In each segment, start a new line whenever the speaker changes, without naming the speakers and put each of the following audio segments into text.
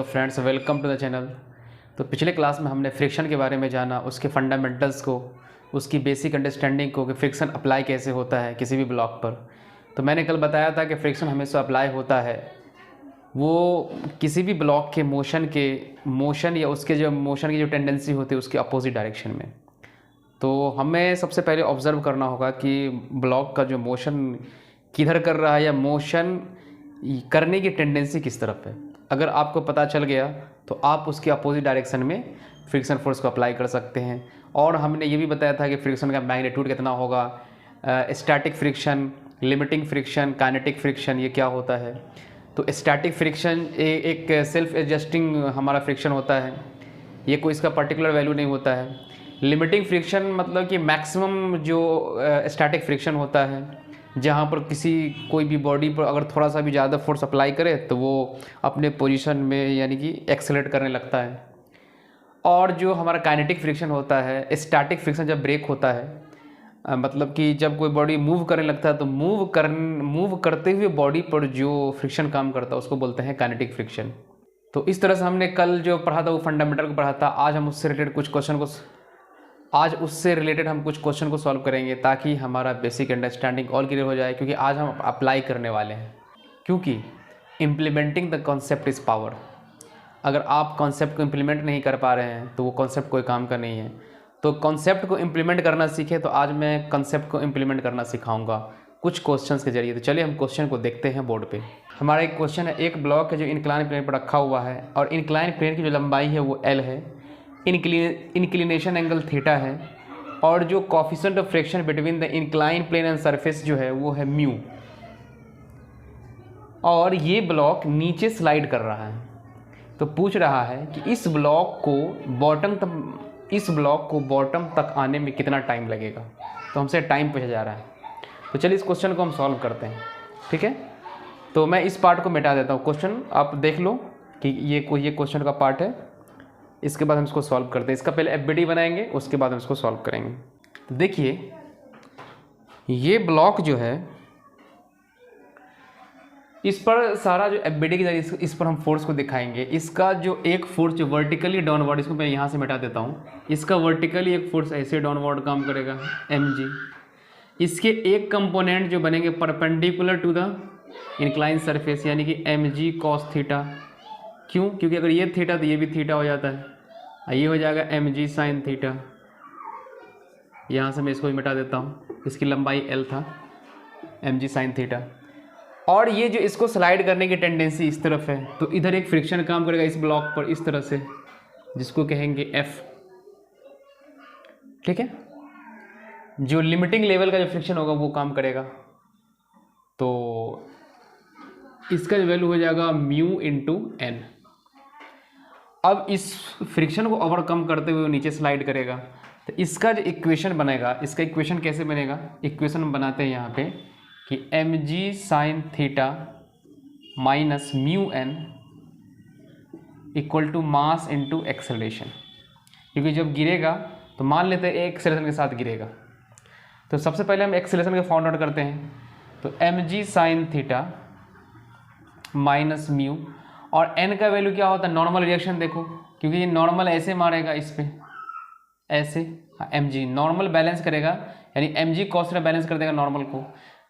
Friends, welcome to the channel. तो पिछले class में हमने फ्रिक्शन के बारे में जाना, उसके फंडामेंटल्स को, उसकी बेसिक अंडरस्टैंडिंग को कि फ्रिक्शन अप्लाई कैसे होता है किसी भी ब्लॉक पर। तो मैंने कल बताया था कि फ्रिक्शन हमेशा अप्लाई होता है वो किसी भी ब्लॉक के मोशन या उसके जो मोशन की जो टेंडेंसी होती है उसके अपोजिट डायरेक्शन में। तो हमें सबसे पहले ऑब्ज़र्व करना होगा कि ब्लॉक का जो मोशन किधर कर रहा है या मोशन करने की टेंडेंसी किस तरफ है। अगर आपको पता चल गया तो आप उसके अपोजिट डायरेक्शन में फ्रिक्शन फोर्स को अप्लाई कर सकते हैं। और हमने ये भी बताया था कि फ्रिक्शन का मैग्नीट्यूड कितना होगा, static friction, limiting friction, kinetic friction, ये क्या होता है। तो स्टैटिक फ्रिक्शन एक सेल्फ एडजस्टिंग हमारा फ्रिक्शन होता है, ये कोई इसका पर्टिकुलर वैल्यू नहीं होता है। लिमिटिंग फ्रिक्शन मतलब कि मैक्सिमम जो स्टैटिक फ्रिक्शन होता है, जहाँ पर कोई भी बॉडी पर अगर थोड़ा सा भी ज़्यादा फोर्स अप्लाई करे तो वो अपने पोजीशन में यानी कि एक्सेलरेट करने लगता है। और जो हमारा काइनेटिक फ्रिक्शन होता है, स्टैटिक फ्रिक्शन जब ब्रेक होता है, मतलब कि जब कोई बॉडी मूव करने लगता है तो मूव करते हुए बॉडी पर जो फ्रिक्शन काम करता है उसको बोलते हैं काइनेटिक फ्रिक्शन। तो इस तरह से हमने कल जो पढ़ा था वो फंडामेंटल को पढ़ा था। आज उससे रिलेटेड हम कुछ क्वेश्चन को सॉल्व करेंगे ताकि हमारा बेसिक अंडरस्टैंडिंग और क्लियर हो जाए, क्योंकि आज हम अप्लाई करने वाले हैं। क्योंकि implementing the concept is power. अगर आप कॉन्सेप्ट को इम्प्लीमेंट नहीं कर पा रहे हैं तो वो कॉन्सेप्ट कोई काम का नहीं है। तो कॉन्सेप्ट को इम्प्लीमेंट करना सीखे, तो आज मैं कॉन्सेप्ट को इम्प्लीमेंट करना सिखाऊंगा कुछ क्वेश्चंस के जरिए। तो चलिए हम क्वेश्चन को देखते हैं बोर्ड पे। हमारा एक क्वेश्चन है, एक ब्लॉक है जो इंक्लाइन प्लेन पर रखा हुआ है और इंक्लाइन प्लेन की जो लंबाई है वो L है, इंक्लिनेशन एंगल थीटा है और जो coefficient of friction between the incline plane and surface जो है वो है म्यू। और ये ब्लॉक नीचे स्लाइड कर रहा है। तो पूछ रहा है कि इस ब्लॉक को बॉटम तक आने में कितना टाइम लगेगा। तो हमसे टाइम पूछा जा रहा है। तो चलिए इस क्वेश्चन को हम सॉल्व करते हैं, ठीक है। तो मैं इस पार्ट को मिटा देता हूँ। क्वेश्चन आप देख लो कि ये क्वेश्चन का पार्ट है। इसके बाद हम इसको सॉल्व करते हैं। इसका पहले एफबीडी बनाएंगे, उसके बाद हम इसको सॉल्व करेंगे। तो देखिए, ये ब्लॉक जो है इस पर सारा जो एफबीडी की जरिए इस पर हम फोर्स को दिखाएंगे। इसका जो एक फोर्स जो वर्टिकली डाउनवर्ड, इसको मैं यहाँ से मिटा देता हूँ। इसका वर्टिकली एक फोर्स ऐसे डाउनवर्ड काम करेगा mg। इसके एक कंपोनेंट जो बनेंगे perpendicular to the incline surface, यानी कि mg cos थीटा। क्यों? क्योंकि अगर ये थीटा तो ये भी थीटा हो जाता है। ये हो जाएगा mg sin थीटा। यहाँ से मैं इसको भी मिटा देता हूँ। इसकी लंबाई L था, mg sin थीटा। और ये जो इसको स्लाइड करने की टेंडेंसी इस तरफ है, तो इधर एक फ्रिक्शन काम करेगा इस ब्लॉक पर इस तरह से, जिसको कहेंगे F, ठीक है। जो लिमिटिंग लेवल का जो फ्रिक्शन होगा वो काम करेगा। तो इसका जो वैल्यू हो जाएगा म्यू इंटू n। अब इस फ्रिक्शन को ओवरकम करते हुए नीचे स्लाइड करेगा। तो इसका जो इक्वेशन बनेगा, इसका इक्वेशन कैसे बनेगा, इक्वेशन हम बनाते हैं यहाँ पे कि mg sin theta minus mu n equal to mass into acceleration. क्योंकि जब गिरेगा तो मान लेते हैं एक्सेलरेशन के साथ गिरेगा। तो सबसे पहले हम एक्सेलरेशन का फाउंड आउट करते हैं। तो mg sin theta minus mu, और n का वैल्यू क्या होता है, नॉर्मल रिएक्शन देखो, क्योंकि ये नॉर्मल ऐसे मारेगा इस पे ऐसे, mg नॉर्मल बैलेंस करेगा, यानी mg cos थीटा बैलेंस कर देगा नॉर्मल को।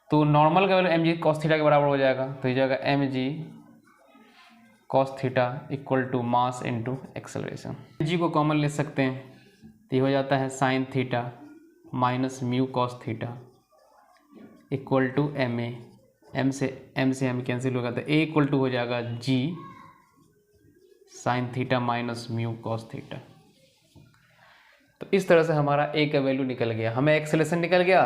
तो नॉर्मल का वैल्यू mg cos थीटा के बराबर हो जाएगा। तो ये जाएगा mg cos theta equal to mass into acceleration. mg को कॉमन ले सकते हैं, तो ये हो जाता है sine theta minus mu cos theta equal to ma। m से m कैंसिल होगा, तो a इक्वल टू हो जाएगा g sine theta minus mu cos theta. तो इस तरह से हमारा a का वैल्यू निकल गया, हमें एक्सेलरेशन निकल गया।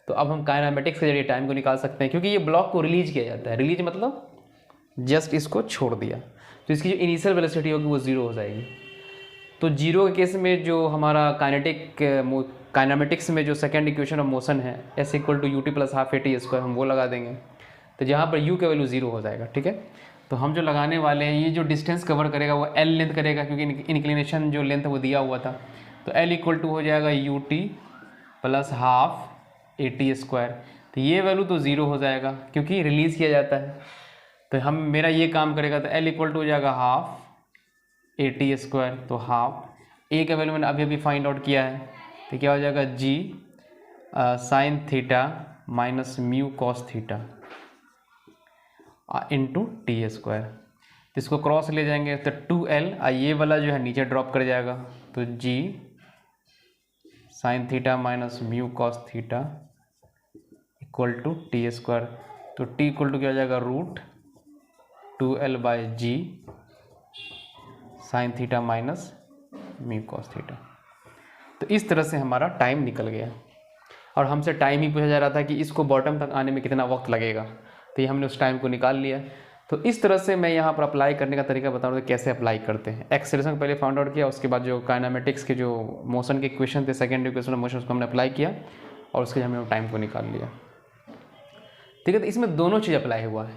तो अब हम काइनेमेटिक्स के जरिए टाइम को निकाल सकते हैं, क्योंकि ये ब्लॉक को रिलीज किया जाता है। रिलीज मतलब जस्ट इसको छोड़ दिया, तो इसकी जो इनिशियल वेलोसिटी होगी वो ज़ीरो हो जाएगी। तो जीरो के केस में जो हमारा काइनेमेटिक्स में जो सेकेंड इक्वेशन ऑफ मोशन है s equal to u t plus half a t square, हम वो लगा देंगे। तो जहाँ पर u का वैल्यू ज़ीरो हो जाएगा, ठीक है। तो हम जो लगाने वाले हैं, ये जो डिस्टेंस कवर करेगा वो l लेंथ करेगा, क्योंकि इंक्लिनेशन जो लेंथ है वो दिया हुआ था। तो l इक्वल टू हो जाएगा you t plus half a t square. तो ये वैल्यू तो ज़ीरो हो जाएगा क्योंकि रिलीज़ किया जाता है। तो मेरा ये काम करेगा, तो l इक्वल टू हो जाएगा हाफ AT², तो हाफ। ए का वैल्यू मैंने अभी अभी फाइंड आउट किया है, तो क्या हो जाएगा G sin theta minus mu cos theta into T²। तो इसको क्रॉस ले जाएंगे तो 2L, ये वाला जो है नीचे ड्रॉप कर जाएगा, तो G sin theta minus mu cos theta equal to T²। तो T इक्वल टू क्या हो जाएगा √2L/G sin theta minus mu cos theta. तो इस तरह से हमारा टाइम निकल गया, और हमसे टाइम ही पूछा जा रहा था कि इसको बॉटम तक आने में कितना वक्त लगेगा, तो ये हमने उस टाइम को निकाल लिया। तो इस तरह से मैं यहाँ पर अप्लाई करने का तरीका बता रहा हूँ कैसे अप्लाई करते हैं। एक्सेलरेशन को पहले फाइंड आउट किया, उसके बाद जो काइनेमेटिक्स के जो मोशन के इक्वेशन थे, सेकेंड इक्वेशन ऑफ मोशन, उसको हमने अप्लाई किया और उसके हमने टाइम को निकाल लिया। ठीक है, तो इसमें दोनों चीज़ अप्लाई हुआ है।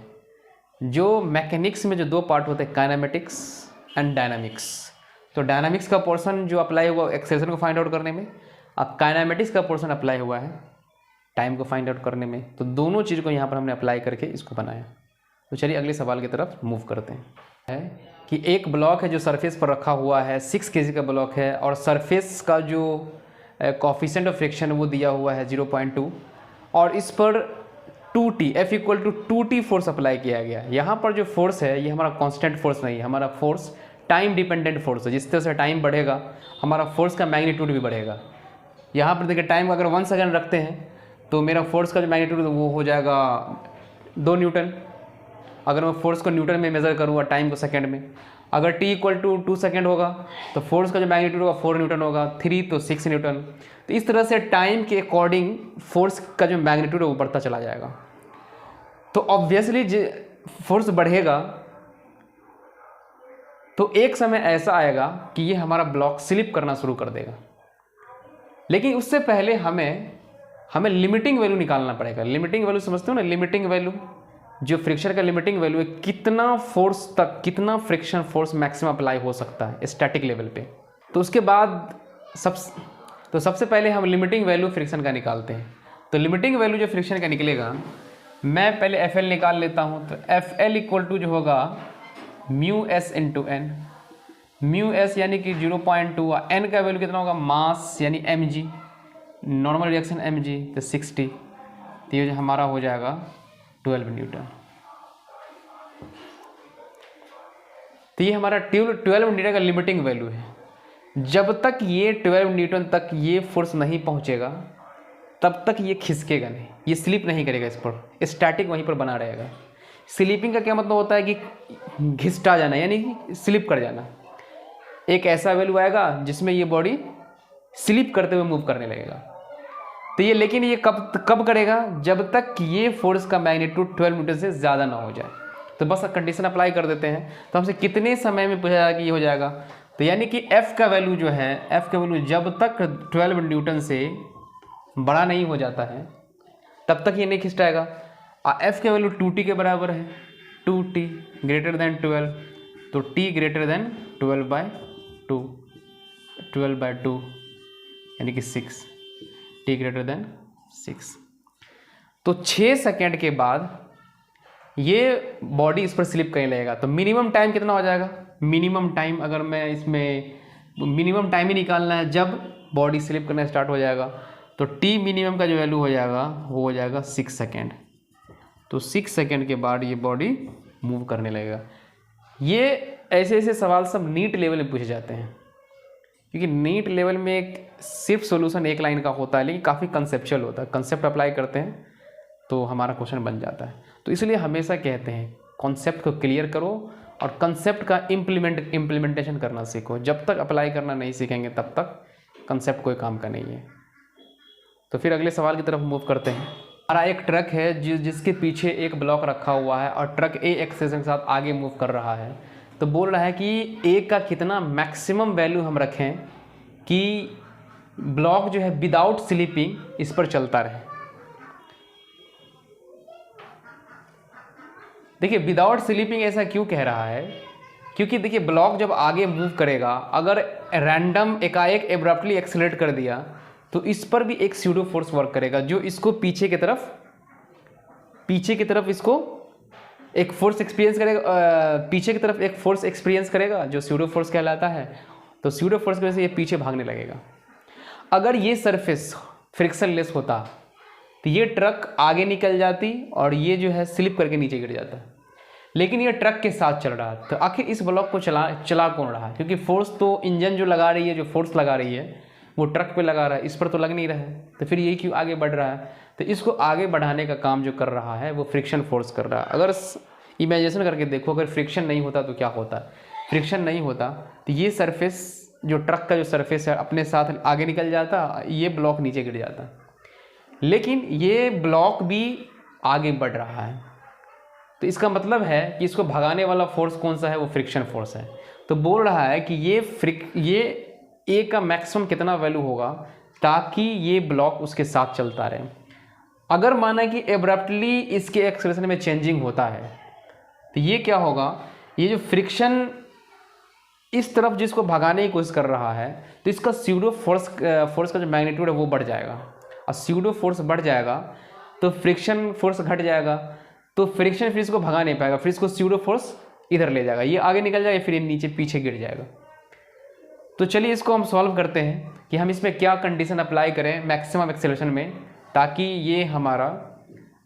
जो मैकेनिक्स में जो दो पार्ट होते हैं, काइनेमेटिक्स एंड डायनामिक्स, तो डायनामिक्स का पोर्शन जो अप्लाई हुआ एक्सेलरेशन को फाइंड आउट करने में, अब काइनेमेटिक्स का पोर्शन अप्लाई हुआ है टाइम को फाइंड आउट करने में। तो दोनों चीज़ को यहाँ पर हमने अप्लाई करके इसको बनाया। तो चलिए अगले सवाल की तरफ मूव करते हैं। है कि एक ब्लॉक है जो सरफेस पर रखा हुआ है, 6 kg का ब्लॉक है, और सरफेस का जो कोफिशिएंट ऑफ फ्रिक्शन है वो दिया हुआ है 0.2, और इस पर 2T F equal to 2T force apply किया गया। यहाँ पर जो फोर्स है ये हमारा कांस्टेंट फोर्स नहीं है, हमारा फोर्स टाइम डिपेंडेंट फोर्स है। जिस तरह से टाइम बढ़ेगा हमारा फोर्स का मैग्नीट्यूड भी बढ़ेगा। यहाँ पर देखिए टाइम अगर 1 सेकेंड रखते हैं तो मेरा फोर्स का जो मैग्नीट्यूड वो हो जाएगा 2 न्यूटन। अगर मैं फोर्स को न्यूटन में मेज़र करूँगा टाइम को सेकेंड में, अगर T इक्वल टू 2 सेकेंड होगा तो फोर्स का जो मैग्नीट्यूड होगा 4 न्यूटन होगा, 3 तो 6 न्यूटन। तो इस तरह से टाइम के अकॉर्डिंग फोर्स का जो मैग्नीट्यूड है वो बढ़ता चला जाएगा। तो ऑब्वियसली फोर्स बढ़ेगा तो एक समय ऐसा आएगा कि ये हमारा ब्लॉक स्लिप करना शुरू कर देगा। लेकिन उससे पहले हमें लिमिटिंग वैल्यू निकालना पड़ेगा। लिमिटिंग वैल्यू समझते हो ना, लिमिटिंग वैल्यू जो फ्रिक्शन का लिमिटिंग वैल्यू है, कितना फोर्स तक, कितना फ्रिक्शन फोर्स मैक्सिमम अप्लाई हो सकता है स्टैटिक लेवल पे। तो उसके बाद सबसे पहले हम लिमिटिंग वैल्यू फ्रिक्शन का निकालते हैं। तो लिमिटिंग वैल्यू जो फ्रिक्शन का निकलेगा, मैं पहले FL निकाल लेता हूँ। तो FL इक्वल टू जो होगा μs इंटू एन, μs यानी कि 0.2, n का वैल्यू कितना होगा, मास यानी mg, नॉर्मल रिएक्शन mg, तो 60, तो ये जो हमारा हो जाएगा 12 न्यूटन। तो ये हमारा 12 न्यूटन का लिमिटिंग वैल्यू है। जब तक ये 12 न्यूटन तक ये फोर्स नहीं पहुंचेगा तब तक ये खिसकेगा नहीं, ये स्लिप नहीं करेगा, इस पर स्टैटिक वहीं पर बना रहेगा। स्लीपिंग का क्या मतलब होता है कि घिसटा जाना, यानी कि स्लिप कर जाना। एक ऐसा वैल्यू आएगा जिसमें ये बॉडी स्लिप करते हुए मूव करने लगेगा। तो ये, लेकिन ये कब करेगा, जब तक ये फोर्स का मैग्नीट्यूड 12 न्यूटन से ज़्यादा ना हो जाए। तो बस कंडीशन अप्लाई कर देते हैं। तो हमसे कितने समय में पूछा जाएगा कि ये हो जाएगा, तो यानी कि F का वैल्यू जो है, F का वैल्यू जब तक 12 न्यूटन से बड़ा नहीं हो जाता है तब तक ये नहीं खिंचाएगा। F का वैल्यू 2T के बराबर है, 2T ग्रेटर देन 12, तो T ग्रेटर देन 12/2 यानी कि 6, T ग्रेटर देन 6। तो 6 सेकेंड के बाद ये बॉडी इस पर स्लिप करने लगेगा। तो मिनिमम टाइम कितना हो जाएगा, मिनिमम टाइम अगर मैं इसमें मिनिमम टाइम ही निकालना है जब बॉडी स्लिप करना स्टार्ट हो जाएगा, तो T मिनिमम का जो वैल्यू हो जाएगा वो हो जाएगा 6 सेकेंड। तो 6 सेकेंड के बाद ये बॉडी मूव करने लगेगा। ये ऐसे सवाल सब नीट लेवल में पूछे जाते हैं, क्योंकि नीट लेवल में एक सिर्फ सॉल्यूशन एक लाइन का होता है, लेकिन काफ़ी कंसेप्चुअल होता है। कंसेप्ट अप्लाई करते हैं तो हमारा क्वेश्चन बन जाता है। तो इसलिए हमेशा कहते हैं कॉन्सेप्ट को क्लियर करो और कंसेप्ट का इम्प्लीमेंटेशन करना सीखो। जब तक अप्लाई करना नहीं सीखेंगे तब तक कंसेप्ट कोई काम का नहीं है। तो फिर अगले सवाल की तरफ मूव करते हैं। हमारा एक ट्रक है जिसके पीछे एक ब्लॉक रखा हुआ है और ट्रक A एक्सेलरेशन के साथ आगे मूव कर रहा है। तो बोल रहा है कि A का कितना मैक्सिमम वैल्यू हम रखें कि ब्लॉक जो है विदाउट स्लिपिंग इस पर चलता रहे। देखिए विदाउट स्लिपिंग ऐसा क्यों कह रहा है, क्योंकि देखिए ब्लॉक जब आगे मूव करेगा, अगर रैंडम एकाएक एब्रप्टली एक्सेलरेट कर दिया तो इस पर भी एक स्यूडो फोर्स वर्क करेगा जो इसको पीछे की तरफ इसको एक फोर्स एक्सपीरियंस करेगा, पीछे की तरफ एक फोर्स एक्सपीरियंस करेगा जो स्यूडो फोर्स कहलाता है। तो स्यूडो फोर्स की वजह से ये पीछे भागने लगेगा। अगर ये सरफेस फ्रिक्शनलेस होता तो ये ट्रक आगे निकल जाती और ये जो है स्लिप करके नीचे गिर जाता। लेकिन ये ट्रक के साथ चल रहा है, तो आखिर इस ब्लॉक को चला कौन रहा है? क्योंकि फोर्स तो इंजन जो लगा रही है, जो फोर्स लगा रही है वो ट्रक पे लगा रहा है, इस पर तो लग नहीं रहा है। तो फिर ये क्यों आगे बढ़ रहा है? तो इसको आगे बढ़ाने का काम जो कर रहा है वो फ्रिक्शन फोर्स कर रहा है। अगर इमेजिनेशन करके देखो, अगर फ्रिक्शन नहीं होता तो क्या होता? फ्रिक्शन नहीं होता तो ये सरफेस, जो ट्रक का जो सरफेस है, अपने साथ आगे निकल जाता, ये ब्लॉक नीचे गिर जाता। लेकिन ये ब्लॉक भी आगे बढ़ रहा है, तो इसका मतलब है कि इसको भगाने वाला फोर्स कौन सा है? वो फ्रिक्शन फोर्स है। तो बोल रहा है कि ये ए का मैक्सिमम कितना वैल्यू होगा ताकि ये ब्लॉक उसके साथ चलता रहे। अगर माना कि एब्रप्टली इसके एक्सेलरेशन में चेंजिंग होता है तो ये क्या होगा? ये जो फ्रिक्शन इस तरफ जिसको भगाने की कोशिश कर रहा है, तो इसका स्यूडो फोर्स का जो मैग्नीट्यूड है वो बढ़ जाएगा। और स्यूडो फोर्स बढ़ जाएगा तो फ्रिक्शन फोर्स घट जाएगा, तो फ्रिक्शन फिर इसको भगा नहीं पाएगा, फिर इसको स्यूडो फोर्स इधर ले जाएगा, ये आगे निकल जाएगा, फिर ये नीचे पीछे गिर जाएगा। तो चलिए इसको हम सॉल्व करते हैं कि हम इसमें क्या कंडीशन अप्लाई करें मैक्सिमम एक्सेलरेशन में, ताकि ये हमारा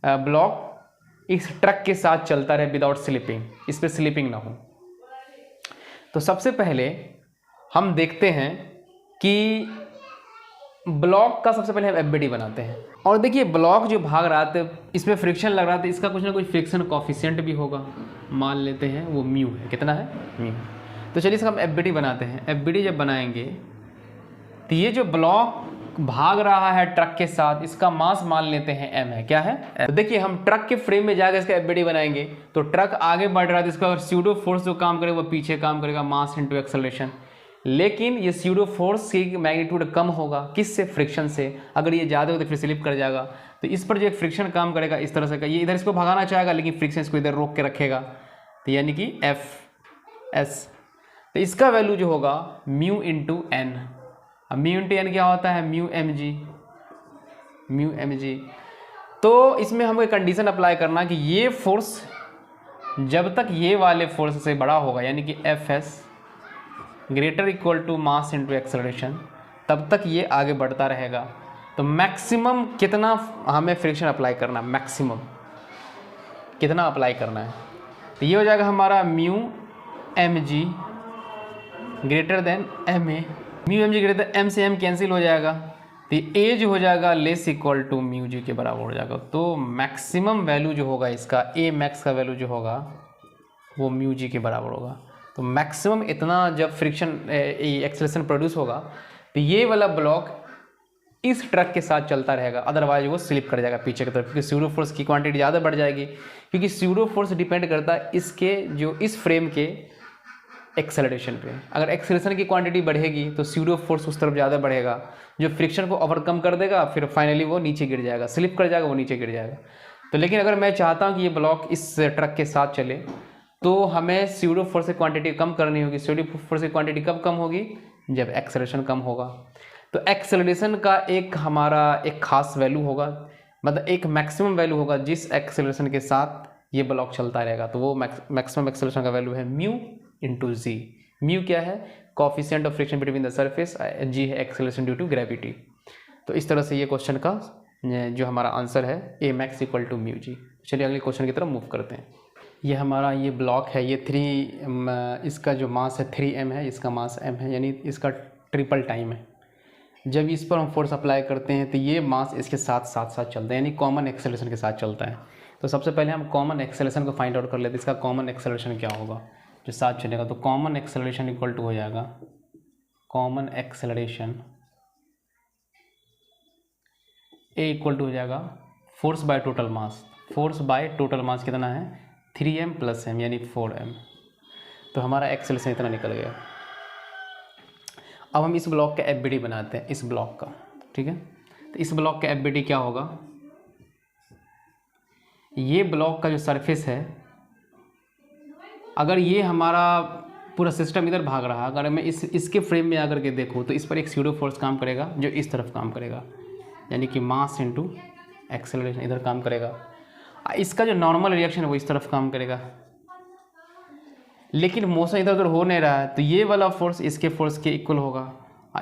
ब्लॉक इस ट्रक के साथ चलता रहे विदाउट स्लिपिंग, इस पर स्लिपिंग ना हो। तो सबसे पहले हम देखते हैं कि ब्लॉक का सबसे पहले हम एफबीडी बनाते हैं। और देखिए ब्लॉक जो भाग रहा था, इसमें फ्रिक्शन लग रहा था, इसका कुछ ना कुछ फ्रिक्शन कोफिशिएंट भी होगा, मान लेते हैं वो म्यू है। कितना है? म्यू। तो चलिए इसका हम एफबीडी बनाते हैं। एफबीडी जब बनाएंगे तो ये जो ब्लॉक भाग रहा है ट्रक के साथ, इसका मास मान लेते हैं m है। क्या है? तो देखिए हम ट्रक के फ्रेम में जाकर इसका एफबीडी बनाएंगे, तो ट्रक आगे बढ़ रहा है तो इसका स्यूडो फोर्स जो काम करेगा वो पीछे काम करेगा, मास इनटू एक्सेलरेशन। लेकिन ये स्यूडो फोर्स की मैग्नीट्यूड कम होगा, किससे? फ्रिक्शन से। अगर ये ज़्यादा हो तो फिर स्लिप कर जाएगा, तो इस पर जो एक फ्रिक्शन काम करेगा इस तरह से का, ये इधर इसको भगाना चाहेगा लेकिन फ्रिक्शन इसको इधर रोक के रखेगा, तो यानी कि Fs। तो इसका वैल्यू जो होगा म्यू इंटू एन। अब म्यू इंटू एन क्या होता है? Mu m g. तो इसमें हमें एक कंडीशन अप्लाई करना कि ये फोर्स जब तक ये वाले फोर्स से बड़ा होगा, यानी कि Fs greater equal to mass into acceleration, तब तक ये आगे बढ़ता रहेगा। तो मैक्सिमम कितना हमें फ्रिक्शन अप्लाई करना है? मैक्सिमम कितना अप्लाई करना है? तो ये हो जाएगा हमारा mu m g greater than m a. Mu m g greater than m से एम कैंसिल हो जाएगा, तो ए जो हो जाएगा less equal to mu g के बराबर हो जाएगा। तो मैक्सिमम वैल्यू जो होगा इसका, ए मैक्स का वैल्यू जो होगा वो म्यू जी के बराबर होगा। तो मैक्सिमम इतना जब फ्रिक्शन एक्सेलरेशन प्रोड्यूस होगा तो ये वाला ब्लॉक इस ट्रक के साथ चलता रहेगा, अदरवाइज वो स्लिप कर जाएगा पीछे की तरफ, क्योंकि स्यूडो फोर्स की क्वांटिटी ज़्यादा बढ़ जाएगी। क्योंकि स्यूडो फोर्स डिपेंड करता है इसके जो इस फ्रेम के एक्सेलरेशन पे। अगर एक्सेलरेशन की क्वांटिटी बढ़ेगी तो स्यूडो फोर्स उस तरफ ज़्यादा बढ़ेगा, जो फ्रिक्शन को ओवरकम कर देगा, फिर फाइनली वो नीचे गिर जाएगा, स्लिप कर जाएगा, वो नीचे गिर जाएगा। तो लेकिन अगर मैं चाहता हूँ कि ये ब्लॉक इस ट्रक के साथ चले, तो हमें स्यूडो फोर्स की क्वांटिटी कम करनी होगी। स्यूडो फोर्स की क्वांटिटी कब कम होगी? जब एक्सेलरेशन कम होगा। तो एक्सेलरेशन का एक हमारा एक खास वैल्यू होगा, मतलब एक मैक्सिमम वैल्यू होगा जिस एक्सेलरेशन के साथ ये ब्लॉक चलता रहेगा, तो वो मैक्सिमम एक्सेलरेशन का वैल्यू है म्यू इंटू जी। म्यू क्या है? Coefficient of friction between the surface, g है एक्सेलरेशन ड्यू टू ग्रेविटी। तो इस तरह से ये क्वेश्चन का जो हमारा आंसर है ए मैक्स इक्वल टू म्यू जी। चलिए अगले क्वेश्चन की तरफ मूव करते हैं। ये हमारा ये ब्लॉक है, ये इसका जो मास है 3m है, इसका मास m है, यानी इसका ट्रिपल टाइम है। जब इस पर हम फोर्स अप्लाई करते हैं तो ये मास इसके साथ चलता है, यानी कॉमन एक्सेलरेशन के साथ चलता है। तो सबसे पहले हम कॉमन एक्सेलरेशन को फाइंड आउट कर लेते हैं। इसका कॉमन एक्सेलरेशन क्या होगा जो साथ चलेगा? तो कॉमन एक्सेलरेशन इक्वल टू हो जाएगा common acceleration a equal to हो जाएगा force by total mass. Force by total mass कितना है? 3m प्लस m, यानी 4m। तो हमारा एक्सेलरेशन इतना निकल गया। अब हम इस ब्लॉक का एफबीडी बनाते हैं, इस ब्लॉक का, ठीक है। तो इस ब्लॉक का एफबीडी क्या होगा? ये ब्लॉक का जो सरफेस है, अगर ये हमारा पूरा सिस्टम इधर भाग रहा है, अगर मैं इसके फ्रेम में आकर के देखूँ तो इस पर एक स्यूडो फोर्स काम करेगा जो इस तरफ काम करेगा, यानी कि मास इनटू एक्सेलरेशन इधर काम करेगा। इसका जो नॉर्मल रिएक्शन है वो इस तरफ काम करेगा, लेकिन मोशन इधर उधर हो नहीं रहा है, तो ये वाला फोर्स इसके फोर्स के इक्वल होगा,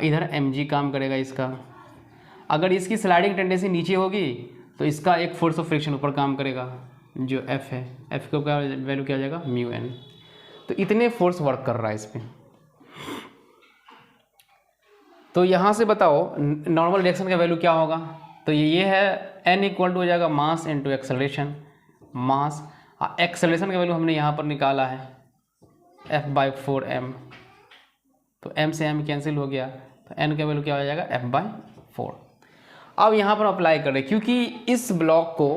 इधर mg काम करेगा इसका। अगर इसकी स्लाइडिंग टेंडेंसी नीचे होगी तो इसका एक फोर्स ऑफ फ्रिक्शन ऊपर काम करेगा जो F है, F का क्या वैल्यू क्या आ जाएगा म्यू n। तो इतने फोर्स वर्क कर रहा है इस पर। तो यहाँ से बताओ नॉर्मल रिएक्शन का वैल्यू क्या होगा, तो ये है n इक्वल टू हो जाएगा मास इनटू एक्सेलरेशन, मास एक्सेलरेशन का वैल्यू हमने यहाँ पर निकाला है F/4m, तो m से m कैंसिल हो गया, तो n का वैल्यू क्या हो जाएगा F/4। अब यहाँ पर अप्लाई कर रहे हैं क्योंकि इस ब्लॉक को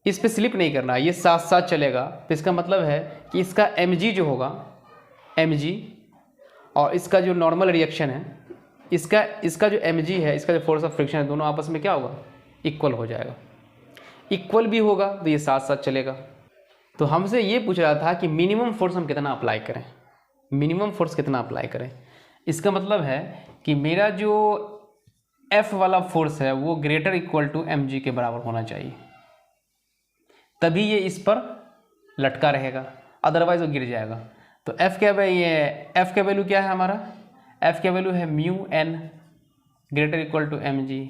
इस पे स्लिप नहीं करना, ये साथ साथ चलेगा, तो इसका मतलब है कि इसका mg जो होगा mg और इसका जो नॉर्मल रिएक्शन है इसका जो mg है, इसका जो फोर्स ऑफ फ्रिक्शन है, दोनों आपस में क्या होगा इक्वल हो जाएगा। इक्वल भी होगा तो ये साथ साथ चलेगा। तो हमसे ये पूछ रहा था कि मिनिमम फोर्स हम कितना अप्लाई करें, मिनिमम फोर्स कितना अप्लाई करें। इसका मतलब है कि मेरा जो F वाला फोर्स है वो ग्रेटर इक्वल टू mg के बराबर होना चाहिए, तभी ये इस पर लटका रहेगा, अदरवाइज वो गिर जाएगा। तो F क्या है, ये F का वैल्यू क्या है हमारा, F का वैल्यू है mu n greater equal to mg।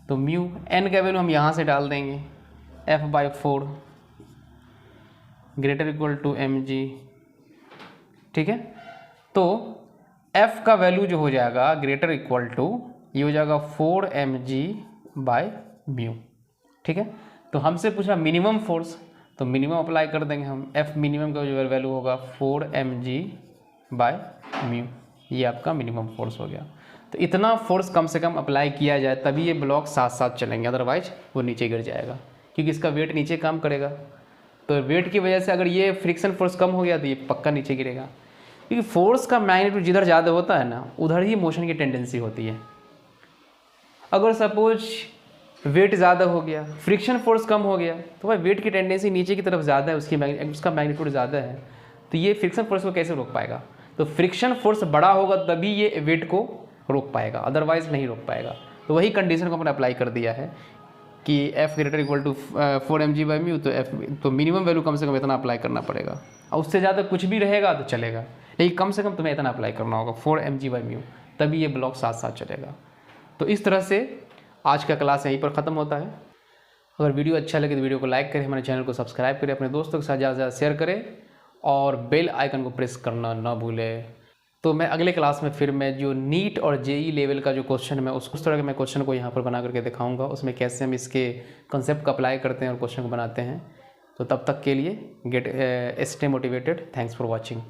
तो म्यू n का वैल्यू हम यहाँ से डाल देंगे F/4 greater equal to mg, ठीक है। तो F का वैल्यू जो हो जाएगा ग्रेटर इक्वल टू ये हो जाएगा 4mg/μ, ठीक है। तो हमसे पूछा मिनिमम फोर्स, तो मिनिमम अप्लाई कर देंगे हम, F मिनिमम का जो वैल्यू होगा 4mg/μ, ये आपका मिनिमम फोर्स हो गया। तो इतना फोर्स कम से कम अप्लाई किया जाए तभी ये ब्लॉक साथ साथ चलेंगे, अदरवाइज वो नीचे गिर जाएगा क्योंकि इसका वेट नीचे काम करेगा। तो वेट की वजह से अगर ये फ्रिक्शन फोर्स कम हो गया तो ये पक्का नीचे गिरेगा, क्योंकि फोर्स का मैग्नीट्यूड जिधर ज़्यादा होता है ना उधर ही मोशन की टेंडेंसी होती है। अगर सपोज वेट ज़्यादा हो गया, फ्रिक्शन फोर्स कम हो गया, तो भाई वेट की टेंडेंसी नीचे की तरफ ज़्यादा है, उसका मैग्नीट्यूड ज़्यादा है, तो ये फ्रिक्शन फोर्स को कैसे रोक पाएगा। तो फ्रिक्शन फोर्स बड़ा होगा तभी ये वेट को रोक पाएगा, अदरवाइज नहीं रोक पाएगा। तो वही कंडीशन को हमने अप्लाई कर दिया है कि F greater equal to 4mg/μ, तो मिनिमम वैल्यू कम से कम इतना अप्लाई करना पड़ेगा, और उससे ज़्यादा कुछ भी रहेगा तो चलेगा, लेकिन कम से कम तुम्हें इतना अप्लाई करना होगा 4mg/μ, तभी ये ब्लॉक साथ साथ चलेगा। तो इस तरह से आज का क्लास यहीं पर ख़त्म होता है। अगर वीडियो अच्छा लगे तो वीडियो को लाइक करें, हमारे चैनल को सब्सक्राइब करें, अपने दोस्तों के साथ ज़्यादा से ज़्यादा शेयर करें और बेल आइकन को प्रेस करना ना भूलें। तो मैं अगले क्लास में फिर मैं जो नीट और जेई लेवल का जो क्वेश्चन है मैं उस तरह के मैं क्वेश्चन को यहाँ पर बना करके दिखाऊंगा, उसमें कैसे हम इसके कंसेप्ट को अप्लाई करते हैं और क्वेश्चन को बनाते हैं। तो तब तक के लिए stay motivated. Thanks for watching.